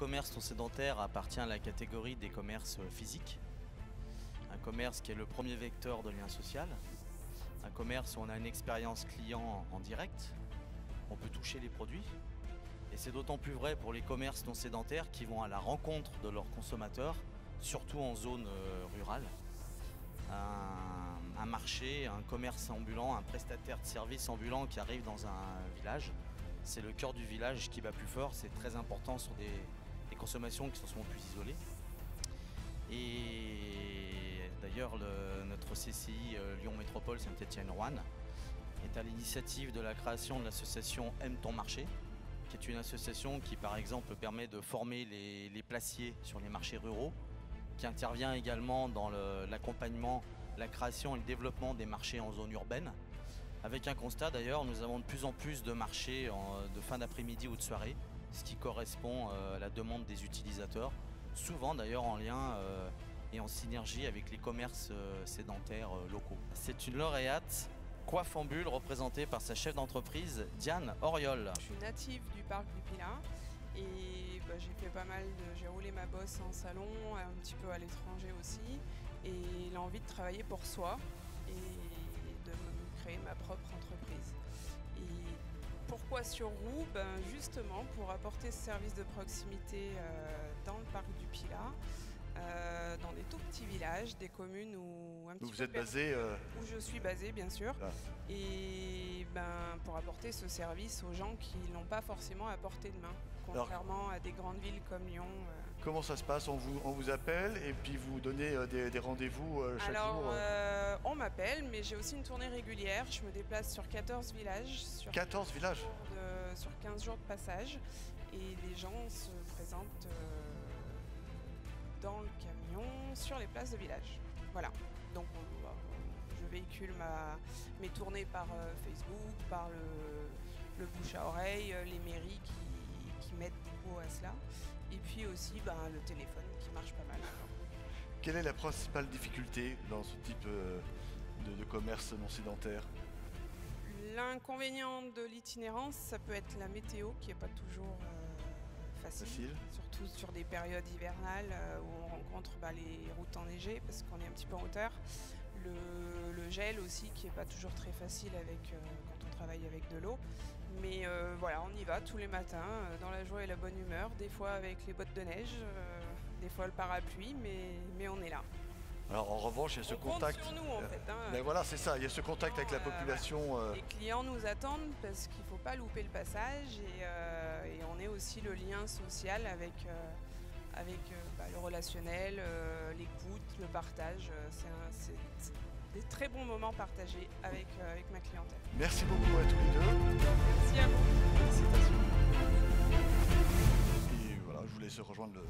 commerce non sédentaire appartient à la catégorie des commerces physiques. Un commerce qui est le premier vecteur de lien social. Un commerce où on a une expérience client en direct. On peut toucher les produits. Et c'est d'autant plus vrai pour les commerces non sédentaires qui vont à la rencontre de leurs consommateurs, surtout en zone rurale. Un marché, un commerce ambulant, un prestataire de services ambulant qui arrive dans un village. C'est le cœur du village qui bat plus fort, c'est très important sur des consommations qui sont souvent plus isolées. Et d'ailleurs, notre CCI Lyon Métropole Saint-Étienne-Roanne est à l'initiative de la création de l'association Aime ton marché, qui est une association qui, par exemple, permet de former les placiers sur les marchés ruraux, qui intervient également dans l'accompagnement, la création et le développement des marchés en zone urbaine. Avec un constat d'ailleurs, nous avons de plus en plus de marchés de fin d'après-midi ou de soirée, ce qui correspond à la demande des utilisateurs, souvent d'ailleurs en lien et en synergie avec les commerces sédentaires locaux. C'est une lauréate Coiffe en Bulle représentée par sa chef d'entreprise Diane Auriol. Je suis native du parc du Pilat et j'ai fait pas mal j'ai roulé ma bosse en salon, un petit peu à l'étranger aussi, et l'envie de travailler pour soi et de créer ma propre entreprise. Et pourquoi sur Roux? Justement pour apporter ce service de proximité dans le parc du Pilat, dans des tout petits villages, des communes où un petit vous êtes basé où je suis basée bien sûr, et pour apporter ce service aux gens qui n'ont pas forcément à portée de main, contrairement à des grandes villes comme Lyon. Comment ça se passe? On vous appelle et puis vous donnez des rendez-vous chaque jour? On m'appelle, mais j'ai aussi une tournée régulière. Je me déplace sur 14 villages. Sur 14 villages sur 15 jours de passage. Et les gens se présentent dans le camion sur les places de village. Voilà. Donc je véhicule mes tournées par Facebook, par le bouche à oreille, les mairies qui m'aident beaucoup à cela. Et puis aussi le téléphone qui marche pas mal. Quelle est la principale difficulté dans ce type de commerce non sédentaire? L'inconvénient de l'itinérance, ça peut être la météo qui n'est pas toujours facile, surtout sur des périodes hivernales où on rencontre les routes enneigées parce qu'on est un petit peu en hauteur. Le gel aussi qui n'est pas toujours très facile quand on travaille avec de l'eau. Mais voilà, on y va tous les matins dans la joie et la bonne humeur, des fois avec les bottes de neige, des fois le parapluie, mais on est là. Alors en revanche, il y a ce contact. Compte sur nous en fait. Mais voilà, c'est ça, il y a ce contact avec la population. Voilà. Les clients nous attendent parce qu'il ne faut pas louper le passage et on est aussi le lien social avec le relationnel, l'écoute, le partage. C'est des très bons moments partagés avec ma clientèle. Merci beaucoup à tous les deux. Merci à vous. Félicitations. Et voilà, je vous laisse rejoindre le